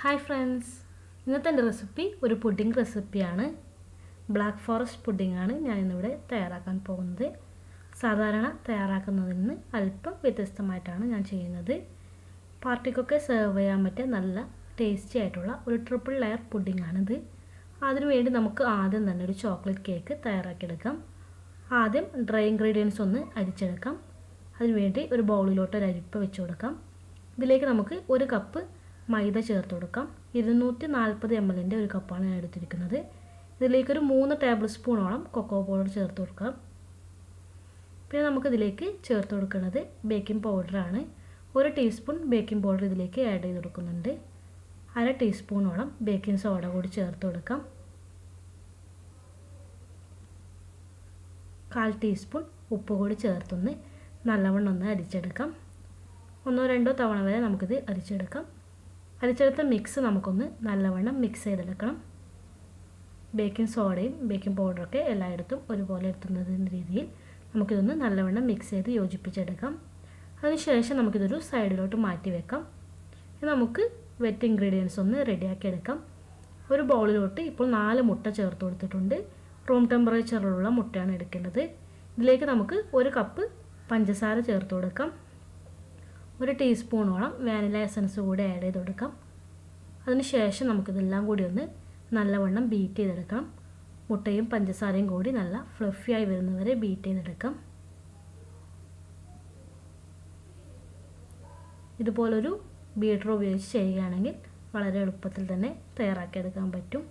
Hi friends, ഇന്നത്തെ എൻ്റെ recipe ഒരു പുഡിംഗ് റെസിപ്പിയാണ്. ബ്ലാക്ക് ഫോറസ്റ്റ് പുഡിംഗാണ് ഞാനിന്നിവിടെ തയ്യാറാക്കാൻ പോകുന്നത്. സാധാരണ തയ്യാറാക്കുന്നതിൽ നിന്ന് അല്പം വ്യത്യസ്തമായിട്ടാണ് ഞാൻ ചെയ്യുന്നത്. പാർട്ടിക്കൊക്കെ സെർവ് ചെയ്യാൻ പറ്റിയ നല്ല ടേസ്റ്റി ആയിട്ടുള്ള ഒരു ട്രിപ്പിൾ ലെയർ പുഡിംഗാണിത്. അതിനുവേണ്ടി നമുക്ക് ആദ്യം തന്നെ ഒരു ചോക്ലേറ്റ് കേക്ക് തയ്യാറാക്കിയെടുക്കാം. ആദ്യം ഡ്രൈ ഇൻഗ്രീഡിയൻസ് ഒന്ന് അരിച്ചെടുക്കാം. അതിനുവേണ്ടി ഒരു ബൗളിലോട്ട് ഒരു അരിപ്പ വെച്ച് കൊടുക്കാം. ഇതിലേക്ക് നമുക്ക് ഒരു കപ്പ് മൈദ ചേർത്ത് കൊടുക്കാം. 240 ml ഒരു കപ്പാണ് ഞാൻ എടുത്തിരിക്കുന്നത്. ഇതിലേക്കൊരു 3 ടേബിൾ സ്പൂണോളം കൊക്കോ പൗഡർ ചേർത്ത് കൊടുക്കാം. പിന്നെ നമുക്കിതിലേക്ക് ചേർത്ത് കൊടുക്കുന്നത് ബേക്കിംഗ് പൗഡറാണ്. 1 ടീസ്പൂൺ ബേക്കിംഗ് പൗഡർ ഇതിലേക്ക് ആഡ് ചെയ്ത് കൊടുക്കുന്നുണ്ട്. 1/2 ടീസ്പൂണോളം ബേക്കിംഗ് സോഡ കൂടി ചേർത്ത് കൊടുക്കാം. 1/4 ടീസ്പൂൺ ഉപ്പ് കൂടി ചേർത്തൊന്ന് നല്ലവണ്ണം ഒന്ന് അരിച്ചെടുക്കാം. 1-2 തവണ വരെ നമുക്കിത് അരിച്ചെടുക്കാം. അരിച്ചെടുത്ത മിക്സ് നമുക്കൊന്ന് നല്ലവണ്ണം മിക്സ് ചെയ്തെടുക്കണം. ബേക്കിംഗ് സോഡയും ബേക്കിംഗ് പൗഡറൊക്കെ എല്ലായിടത്തും ഒരുപോലെ എത്തുന്നതിൻ്റെ രീതിയിൽ നമുക്കിതൊന്ന് നല്ലവണ്ണം മിക്സ് ചെയ്ത് യോജിപ്പിച്ചെടുക്കാം. അതിനുശേഷം നമുക്കിതൊരു സൈഡിലോട്ട് മാറ്റി വെക്കാം. നമുക്ക് വെറ്റ് ഇൻഗ്രീഡിയൻസ് ഒന്ന് റെഡിയാക്കി എടുക്കാം. ഒരു ബൗളിലോട്ട് ഇപ്പോൾ 4 മുട്ട ചേർത്ത് കൊടുത്തിട്ടുണ്ട്. റൂം ടെമ്പറേച്ചറിലുള്ള മുട്ടയാണ് എടുക്കേണ്ടത്. ഇതിലേക്ക് നമുക്ക് 1 കപ്പ് പഞ്ചസാര ചേർത്ത് കൊടുക്കാം. 1 ടീസ്പൂണോളം വാനില എസൻസ് കൂടി ആഡ് ചെയ്ത് കൊടുക്കാം. അതിനുശേഷം നമുക്കിതെല്ലാം കൂടി ഒന്ന് നല്ലവണ്ണം ബീറ്റ് ചെയ്തെടുക്കണം. മുട്ടയും പഞ്ചസാരയും കൂടി നല്ല ഫ്ലഫിയായി വരുന്നവരെ ബീറ്റ് ചെയ്തെടുക്കാം. ഇതുപോലൊരു ബീറ്റർ ഉപയോഗിച്ച് ചെയ്യുകയാണെങ്കിൽ വളരെ എളുപ്പത്തിൽ തന്നെ തയ്യാറാക്കിയെടുക്കാൻ പറ്റും.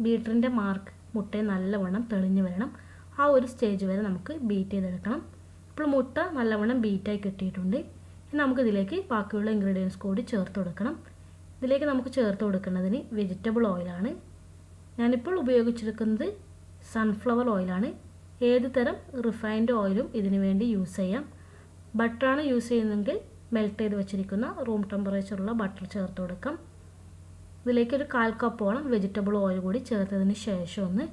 ബീറ്ററിൻ്റെ മാർക്ക് മുട്ടയെ നല്ലവണ്ണം തെളിഞ്ഞു വരണം. ആ ഒരു സ്റ്റേജ് വരെ നമുക്ക് ബീറ്റ് ചെയ്തെടുക്കണം. ഇപ്പോൾ മുട്ട നല്ലവണ്ണം ബീറ്റായി കിട്ടിയിട്ടുണ്ട്. ഇനി നമുക്കിതിലേക്ക് ബാക്കിയുള്ള ഇൻഗ്രീഡിയൻസ് കൂടി ചേർത്ത് കൊടുക്കണം. ഇതിലേക്ക് നമുക്ക് ചേർത്ത് കൊടുക്കുന്നതിന് വെജിറ്റബിൾ ഓയിലാണ്. ഞാനിപ്പോൾ ഉപയോഗിച്ചെടുക്കുന്നത് സൺഫ്ലവർ ഓയിലാണ്. ഏത് തരം റിഫൈൻഡ് ഓയിലും ഇതിനു വേണ്ടി യൂസ് ചെയ്യാം. ബട്ടറാണ് യൂസ് ചെയ്യുന്നതെങ്കിൽ മെൽറ്റ് ചെയ്ത് വെച്ചിരിക്കുന്ന റൂം ടെമ്പറേച്ചറുള്ള ബട്ടർ ചേർത്ത് കൊടുക്കാം. ഇതിലേക്ക് ഒരു 1/4 കപ്പോളം വെജിറ്റബിൾ ഓയിൽ കൂടി ചേർത്തതിന് ശേഷം ഒന്ന്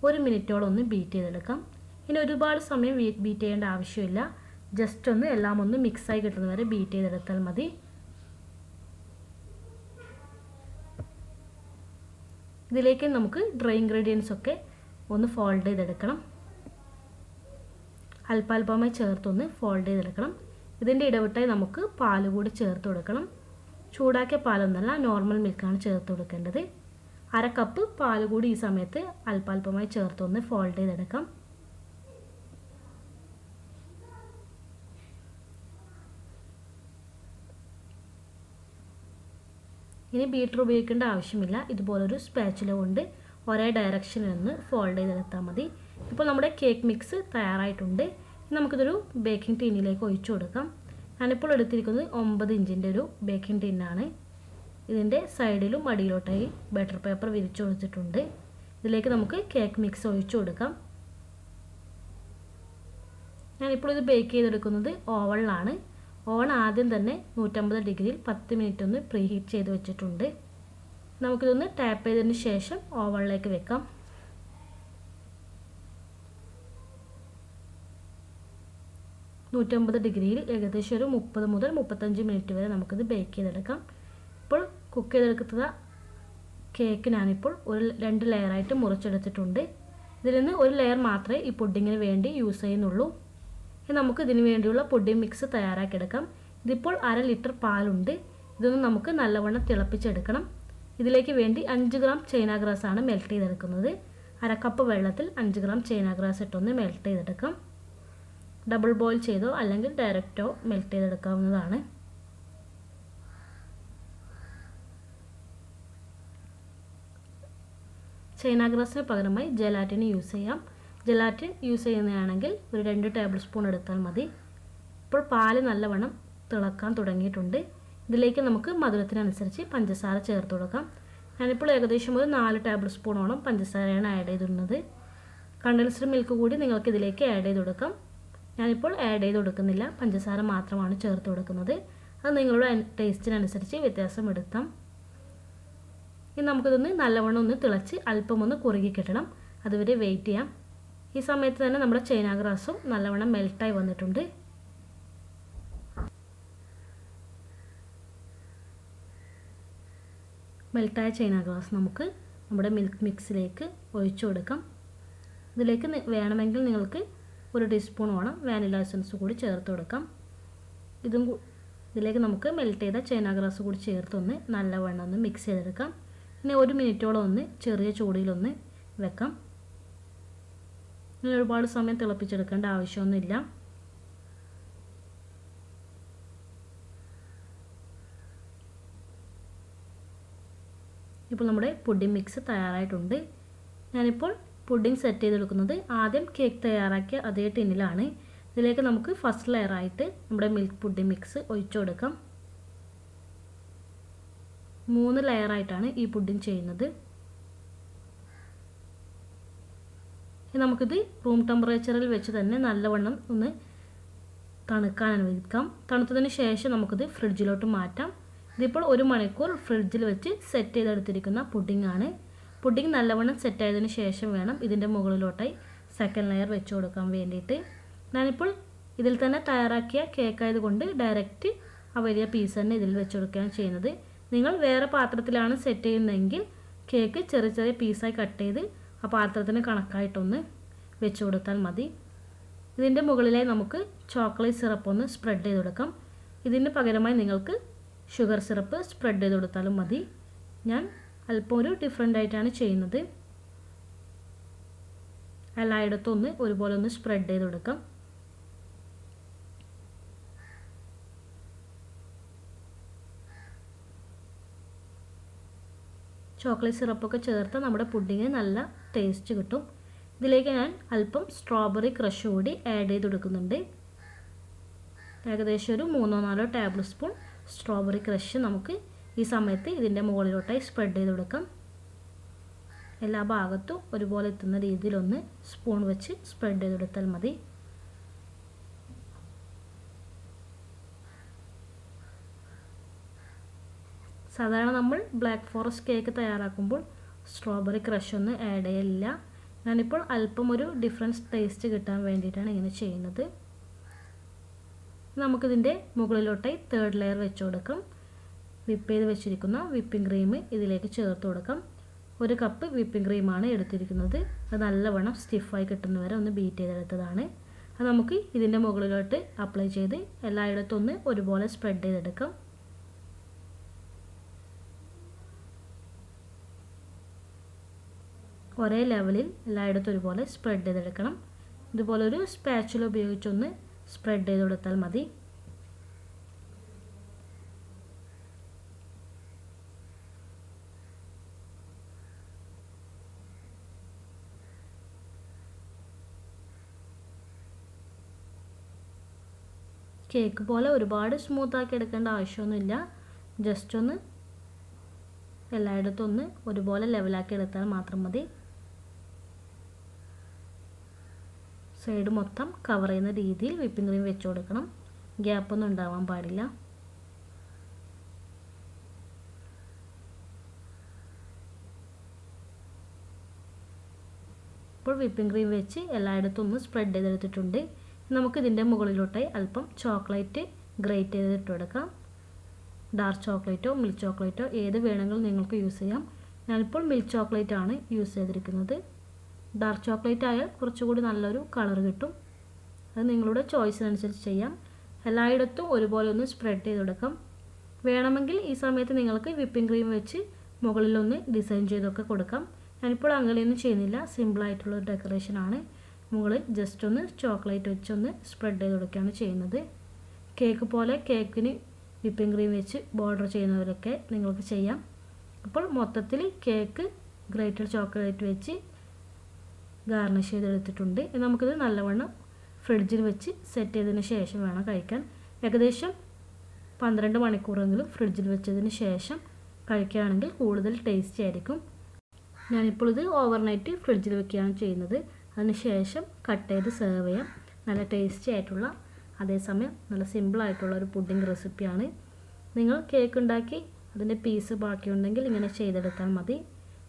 1 മിനിറ്റോളം ഒന്ന് ബീറ്റ് ചെയ്തെടുക്കാം. ഇനി ഒരുപാട് സമയം ബീറ്റ് ചെയ്യേണ്ട ആവശ്യമില്ല. ജസ്റ്റ് ഒന്ന് എല്ലാം ഒന്ന് മിക്സായി കിട്ടുന്നവരെ ബീറ്റ് ചെയ്തെടുത്താൽ മതി. ഇതിലേക്ക് നമുക്ക് ഡ്രൈ ഇൻഗ്രീഡിയൻസ് ഒക്കെ ഒന്ന് ഫോൾഡ് ചെയ്തെടുക്കണം. അല്പാൽപമായി ചേർത്തൊന്ന് ഫോൾഡ് ചെയ്തെടുക്കണം. ഇതിൻ്റെ ഇടവിട്ടായി നമുക്ക് പാല് കൂടി ചേർത്ത് കൊടുക്കണം. ചൂടാക്കിയ പാലൊന്നല്ല, നോർമൽ മിൽക്കാണ് ചേർത്ത് കൊടുക്കേണ്ടത്. 1/2 കപ്പ് പാൽ കൂടി ഈ സമയത്ത് അല്പാൽപമായി ചേർത്തൊന്ന് ഫോൾഡ് ചെയ്തെടുക്കാം. ഇനി ബീറ്റർ ഉപയോഗിക്കേണ്ട ആവശ്യമില്ല. ഇതുപോലൊരു സ്പാച്ചുല കൊണ്ട് ഒരേ ഡയറക്ഷനിൽ നിന്ന് ഫോൾഡ് ചെയ്തെടുത്താൽ മതി. ഇപ്പോൾ നമ്മുടെ കേക്ക് മിക്സ് തയ്യാറായിട്ടുണ്ട്. നമുക്കിതൊരു ബേക്കിംഗ് ടിന്നിലേക്ക് ഒഴിച്ചു കൊടുക്കാം. ഞാനിപ്പോൾ എടുത്തിരിക്കുന്നത് 9 ഇഞ്ചിൻ്റെ ഒരു ബേക്കിംഗ് ടിന്നാണ്. ഇതിൻ്റെ സൈഡിലും അടിയിലോട്ടായി ബട്ടർ പേപ്പർ വിരിച്ചു കൊടുത്തിട്ടുണ്ട്. ഇതിലേക്ക് നമുക്ക് കേക്ക് മിക്സ് ഒഴിച്ചു കൊടുക്കാം. ഞാനിപ്പോൾ ഇത് ബേക്ക് ചെയ്തെടുക്കുന്നത് ഓവനിലാണ്. ഓവൻ ആദ്യം തന്നെ 150 ഡിഗ്രിയിൽ 10 മിനിറ്റ് ഒന്ന് പ്രീ ഹീറ്റ് ചെയ്ത് വെച്ചിട്ടുണ്ട്. നമുക്കിതൊന്ന് ടാപ്പ് ചെയ്തതിന് ശേഷം ഓവനിലേക്ക് വെക്കാം. ഡിഗ്രിയിൽ ഏകദേശം ഒരു 30 മുതൽ 35 മിനിറ്റ് വരെ നമുക്കിത് ബേക്ക് ചെയ്തെടുക്കാം. ഇപ്പോൾ കുക്ക് ചെയ്തെടുക്കുന്ന കേക്ക് ഞാനിപ്പോൾ 2 ലെയറായിട്ട് മുറിച്ചെടുത്തിട്ടുണ്ട്. ഇതിൽ നിന്ന് ഒരു ലെയർ മാത്രമേ ഈ പുഡിങ്ങിന് വേണ്ടി യൂസ് ചെയ്യുന്നുള്ളൂ. ഇനി നമുക്ക് ഇതിന് വേണ്ടിയുള്ള പുഡിംഗ് മിക്സ് തയ്യാറാക്കിയെടുക്കാം. ഇതിപ്പോൾ 1/2 ലിറ്റർ പാലുണ്ട്. ഇതൊന്ന് നമുക്ക് നല്ലവണ്ണം തിളപ്പിച്ചെടുക്കണം. ഇതിലേക്ക് വേണ്ടി 5 ഗ്രാം ചൈന ഗ്രാസാണ് മെൽറ്റ് ചെയ്തെടുക്കുന്നത്. 1/2 കപ്പ് വെള്ളത്തിൽ 5 ഗ്രാം ചൈന ഗ്രാസ് ഇട്ടൊന്ന് മെൽറ്റ് ചെയ്തെടുക്കാം. ഡബിൾ ബോയിൽ ചെയ്തോ അല്ലെങ്കിൽ ഡയറക്റ്റോ മെൽറ്റ് ചെയ്തെടുക്കാവുന്നതാണ്. ചൈന ഗ്രാസിന് പകരമായി ജെലാറ്റിൻ യൂസ് ചെയ്യാം. ജെലാറ്റിൻ യൂസ് ചെയ്യുന്നതാണെങ്കിൽ ഒരു 2 ടേബിൾ സ്പൂൺ എടുത്താൽ മതി. ഇപ്പോൾ പാല് നല്ലവണ്ണം തിളക്കാൻ തുടങ്ങിയിട്ടുണ്ട്. ഇതിലേക്ക് നമുക്ക് മധുരത്തിനനുസരിച്ച് പഞ്ചസാര ചേർത്ത് കൊടുക്കാം. ഞാനിപ്പോൾ ഏകദേശം ഒരു 4 ടേബിൾ സ്പൂണോളം പഞ്ചസാരയാണ് ആഡ് ചെയ്തിരുന്നത്. കണ്ടൻസ്ഡ് മിൽക്ക് കൂടി നിങ്ങൾക്ക് ഇതിലേക്ക് ആഡ് ചെയ്ത് കൊടുക്കാം. ഞാനിപ്പോൾ ആഡ് ചെയ്ത് കൊടുക്കുന്നില്ല, പഞ്ചസാര മാത്രമാണ് ചേർത്ത് കൊടുക്കുന്നത്. അത് നിങ്ങളുടെ ടേസ്റ്റിനനുസരിച്ച് വ്യത്യാസം എടുത്താം. ഇനി നമുക്കിതൊന്ന് നല്ലവണ്ണം ഒന്ന് തിളച്ച് അല്പം ഒന്ന് കുറുകി കിട്ടണം. അതുവരെ വെയിറ്റ് ചെയ്യാം. ഈ സമയത്ത് തന്നെ നമ്മുടെ ചൈന ഗ്രാസും നല്ലവണ്ണം മെൽട്ടായി വന്നിട്ടുണ്ട്. മെൽറ്റായ ചൈന ഗ്രാസ് നമുക്ക് നമ്മുടെ മിൽക്ക് മിക്സിലേക്ക് ഒഴിച്ചു കൊടുക്കാം. ഇതിലേക്ക് വേണമെങ്കിൽ നിങ്ങൾക്ക് 1 ടീസ്പൂണോളം വാനില എസൻസ് കൂടി ചേർത്ത് കൊടുക്കാം. ഇതിലേക്ക് നമുക്ക് മെൽറ്റ് ചെയ്ത ചൈന ഗ്രാസ് കൂടി ചേർത്തൊന്ന് നല്ലവണ്ണം ഒന്ന് മിക്സ് ചെയ്തെടുക്കാം. ഇനി 1 മിനിറ്റോളം ഒന്ന് ചെറിയ ചൂടിലൊന്ന് വെക്കാം. ഇനി ഒരുപാട് സമയം തിളപ്പിച്ചെടുക്കേണ്ട ആവശ്യമൊന്നുമില്ല. ഇപ്പോൾ നമ്മുടെ പുഡിംഗ് മിക്സ് തയ്യാറായിട്ടുണ്ട്. ഞാനിപ്പോൾ പുഡിംഗ് സെറ്റ് ചെയ്തെടുക്കുന്നത് ആദ്യം കേക്ക് തയ്യാറാക്കിയ അതേ ടിന്നിലാണ്. ഇതിലേക്ക് നമുക്ക് ഫസ്റ്റ് ലെയറായിട്ട് നമ്മുടെ മിൽക്ക് പുഡിംഗ് മിക്സ് ഒഴിച്ചു കൊടുക്കാം. 3 ലെയറായിട്ടാണ് ഈ പുഡിംഗ് ചെയ്യുന്നത്. നമുക്കിത് റൂം ടെമ്പറേച്ചറിൽ വെച്ച് തന്നെ നല്ലവണ്ണം ഒന്ന് തണുക്കാൻ അനുവദിക്കാം. തണുത്തതിന് ശേഷം നമുക്കിത് ഫ്രിഡ്ജിലോട്ട് മാറ്റാം. ഇതിപ്പോൾ 1 മണിക്കൂർ ഫ്രിഡ്ജിൽ വെച്ച് സെറ്റ് ചെയ്തെടുത്തിരിക്കുന്ന പുഡിംഗ് ആണ്. പുഡിംഗ് നല്ലവണ്ണം സെറ്റ് ആയതിനു ശേഷം വേണം ഇതിൻ്റെ മുകളിലോട്ടായി സെക്കൻഡ് ലെയർ വെച്ച് കൊടുക്കാൻ വേണ്ടിയിട്ട്. ഞാനിപ്പോൾ ഇതിൽ തന്നെ തയ്യാറാക്കിയ കേക്ക് ആയതുകൊണ്ട് ഡയറക്റ്റ് ആ വലിയ പീസ് തന്നെ ഇതിൽ വെച്ച് കൊടുക്കുകയാണ് ചെയ്യുന്നത്. നിങ്ങൾ വേറെ പാത്രത്തിലാണ് സെറ്റ് ചെയ്യുന്നതെങ്കിൽ കേക്ക് ചെറിയ ചെറിയ പീസായി കട്ട് ചെയ്ത് ആ പാത്രത്തിന് കണക്കായിട്ടൊന്ന് വെച്ച് കൊടുത്താൽ മതി. ഇതിൻ്റെ മുകളിലായി നമുക്ക് ചോക്ലേറ്റ് സിറപ്പ് ഒന്ന് സ്പ്രെഡ് ചെയ്ത് കൊടുക്കാം. ഇതിന് പകരമായി നിങ്ങൾക്ക് ഷുഗർ സിറപ്പ് സ്പ്രെഡ് ചെയ്ത് കൊടുത്താലും മതി. ഞാൻ അല്പം ഒരു ഡിഫറെൻ്റ് ആയിട്ടാണ് ചെയ്യുന്നത്. എല്ലായിടത്തും ഒന്ന് ഒരുപോലെ ഒന്ന് സ്പ്രെഡ് ചെയ്ത് കൊടുക്കാം. ചോക്ലേറ്റ് സിറപ്പൊക്കെ ചേർത്ത് നമ്മുടെ പുഡിങ്ങിന് നല്ല ടേസ്റ്റ് കിട്ടും. ഇതിലേക്ക് ഞാൻ അല്പം സ്ട്രോബെറി ക്രഷ് കൂടി ആഡ് ചെയ്ത് കൊടുക്കുന്നുണ്ട്. ഏകദേശം ഒരു 3-4 ടേബിൾ സ്പൂൺ സ്ട്രോബെറി ക്രഷ് നമുക്ക് ഈ സമയത്ത് ഇതിൻ്റെ മുകളിലോട്ടായി സ്പ്രെഡ് ചെയ്ത് കൊടുക്കാം. എല്ലാ ഭാഗത്തും ഒരുപോലെ എത്തുന്ന രീതിയിലൊന്ന് സ്പൂൺ വെച്ച് സ്പ്രെഡ് ചെയ്ത് കൊടുത്താൽ മതി. സാധാരണ നമ്മൾ ബ്ലാക്ക് ഫോറസ്റ്റ് കേക്ക് തയ്യാറാക്കുമ്പോൾ സ്ട്രോബെറി ക്രഷ് ഒന്നും ആഡ് ചെയ്യില്ല. ഞാനിപ്പോൾ അല്പം ഒരു ഡിഫറൻസ് ടേസ്റ്റ് കിട്ടാൻ വേണ്ടിയിട്ടാണ് ഇങ്ങനെ ചെയ്യുന്നത്. നമുക്കിതിൻ്റെ മുകളിലോട്ടായി 3rd ലെയർ വെച്ച് കൊടുക്കാം. വിപ്പ് ചെയ്ത് വെച്ചിരിക്കുന്ന വിപ്പിംഗ് ക്രീം ഇതിലേക്ക് ചേർത്ത് കൊടുക്കാം. 1 കപ്പ് വിപ്പിംഗ് ക്രീമാണ് എടുത്തിരിക്കുന്നത്. അത് നല്ലവണ്ണം സ്റ്റിഫായി കിട്ടുന്നവരെ ഒന്ന് ബീറ്റ് ചെയ്തെടുത്തതാണ്. അത് നമുക്ക് ഇതിൻ്റെ മുകളിലോട്ട് അപ്ലൈ ചെയ്ത് എല്ലായിടത്തും ഒന്ന് ഒരുപോലെ സ്പ്രെഡ് ചെയ്തെടുക്കാം. ഒരേ ലെവലിൽ എല്ലായിടത്തും ഒരുപോലെ സ്പ്രെഡ് ചെയ്തെടുക്കണം. ഇതുപോലൊരു സ്പാച്ചുല ഉപയോഗിച്ചൊന്ന് സ്പ്രെഡ് ചെയ്ത് കൊടുത്താൽ മതി. കേക്ക് പോലെ ഒരുപാട് സ്മൂത്താക്കി എടുക്കേണ്ട ആവശ്യമൊന്നുമില്ല. ജസ്റ്റ് ഒന്ന് എല്ലായിടത്തും ഒന്ന് ഒരുപോലെ ലെവലാക്കി എടുത്താൽ മാത്രം മതി. സൈഡ് മൊത്തം കവർ ചെയ്യുന്ന രീതിയിൽ വിപ്പിംഗ് ക്രീം വെച്ച് കൊടുക്കണം. ഗ്യാപ്പൊന്നും ഉണ്ടാവാൻ പാടില്ല. ഇപ്പോൾ വിപ്പിംഗ് ക്രീം വെച്ച് എല്ലായിടത്തും ഒന്ന് സ്പ്രെഡ് ചെയ്തെടുത്തിട്ടുണ്ട്. നമുക്കിതിൻ്റെ മുകളിലോട്ടായി അല്പം ചോക്ലേറ്റ് ഗ്രേറ്റ് ചെയ്തിട്ട് കൊടുക്കാം. ഡാർക്ക് ചോക്ലേറ്റോ മിൽക്ക് ചോക്ലേറ്റോ ഏത് വേണമെങ്കിലും നിങ്ങൾക്ക് യൂസ് ചെയ്യാം. ഞാനിപ്പോൾ മിൽക്ക് ചോക്ലേറ്റ് ആണ് യൂസ് ചെയ്തിരിക്കുന്നത്. ഡാർക്ക് ചോക്ലേറ്റ് ആയാൽ കുറച്ചുകൂടി നല്ലൊരു കളർ കിട്ടും. അത് നിങ്ങളുടെ ചോയ്സിനനുസരിച്ച് ചെയ്യാം. എല്ലായിടത്തും ഒരുപോലെ ഒന്ന് സ്പ്രെഡ് ചെയ്ത് കൊടുക്കാം. വേണമെങ്കിൽ ഈ സമയത്ത് നിങ്ങൾക്ക് വിപ്പിംഗ് ക്രീം വെച്ച് മുകളിലൊന്ന് ഡിസൈൻ ചെയ്തൊക്കെ കൊടുക്കാം. ഞാനിപ്പോൾ അങ്ങനെയൊന്നും ചെയ്യുന്നില്ല. സിമ്പിളായിട്ടുള്ളൊരു ഡെക്കറേഷനാണ്. മുകളിൽ ജസ്റ്റ് ഒന്ന് ചോക്ലേറ്റ് വെച്ചൊന്ന് സ്പ്രെഡ് ചെയ്ത് കൊടുക്കുകയാണ് ചെയ്യുന്നത്. കേക്ക് പോലെ കേക്കിന് വിപ്പിംഗ് ക്രീം വെച്ച് ബോർഡർ ചെയ്യുന്നവരൊക്കെ നിങ്ങൾക്ക് ചെയ്യാം. അപ്പോൾ മൊത്തത്തിൽ കേക്ക് ഗ്രേറ്റഡ് ചോക്ലേറ്റ് വെച്ച് ഗാർണിഷ് ചെയ്തെടുത്തിട്ടുണ്ട്. നമുക്കിത് നല്ലവണ്ണം ഫ്രിഡ്ജിൽ വെച്ച് സെറ്റ് ചെയ്തതിന് ശേഷം വേണം കഴിക്കാൻ. ഏകദേശം 12 മണിക്കൂറെങ്കിലും ഫ്രിഡ്ജിൽ വെച്ചതിന് ശേഷം കഴിക്കുകയാണെങ്കിൽ കൂടുതൽ ടേസ്റ്റി ആയിരിക്കും. ഞാനിപ്പോൾ ഇത് ഓവർനൈറ്റ് ഫ്രിഡ്ജിൽ വെക്കുകയാണ് ചെയ്യുന്നത്. അതിനുശേഷം കട്ട് ചെയ്ത് സെർവ് ചെയ്യാം. നല്ല ടേസ്റ്റി ആയിട്ടുള്ള അതേസമയം നല്ല സിമ്പിളായിട്ടുള്ള ഒരു പുഡിംഗ് റെസിപ്പിയാണ്. നിങ്ങൾ കേക്ക് ഉണ്ടാക്കി അതിൻ്റെ പീസ് ബാക്കിയുണ്ടെങ്കിൽ ഇങ്ങനെ ചെയ്തെടുത്താൽ മതി.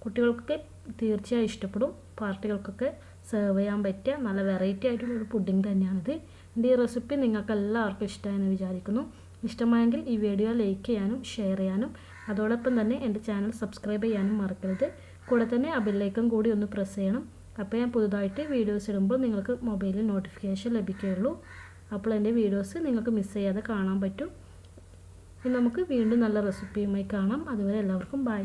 കുട്ടികൾക്കൊക്കെ തീർച്ചയായും ഇഷ്ടപ്പെടും. പാർട്ടികൾക്കൊക്കെ സെർവ് ചെയ്യാൻ പറ്റിയ നല്ല വെറൈറ്റി ആയിട്ടുള്ളൊരു പുഡിംഗ് തന്നെയാണിത്. എൻ്റെ ഈ റെസിപ്പി നിങ്ങൾക്ക് എല്ലാവർക്കും ഇഷ്ടമായെന്ന് വിചാരിക്കുന്നു. ഇഷ്ടമായെങ്കിൽ ഈ വീഡിയോ ലൈക്ക് ചെയ്യാനും ഷെയർ ചെയ്യാനും അതോടൊപ്പം തന്നെ എൻ്റെ ചാനൽ സബ്സ്ക്രൈബ് ചെയ്യാനും മറക്കരുത്. കൂടെ തന്നെ ആ ബെല്ലൈക്കൺ കൂടി ഒന്ന് പ്രസ് ചെയ്യണം. അപ്പോൾ ഞാൻ പുതുതായിട്ട് വീഡിയോസ് ഇടുമ്പോൾ നിങ്ങൾക്ക് മൊബൈലിൽ നോട്ടിഫിക്കേഷൻ ലഭിക്കുകയുള്ളൂ. അപ്പോൾ എൻ്റെ വീഡിയോസ് നിങ്ങൾക്ക് മിസ് ചെയ്യാതെ കാണാൻ പറ്റും. ഇനി നമുക്ക് വീണ്ടും നല്ല റെസിപ്പിയുമായി കാണാം. അതുവരെ എല്ലാവർക്കും ബൈ.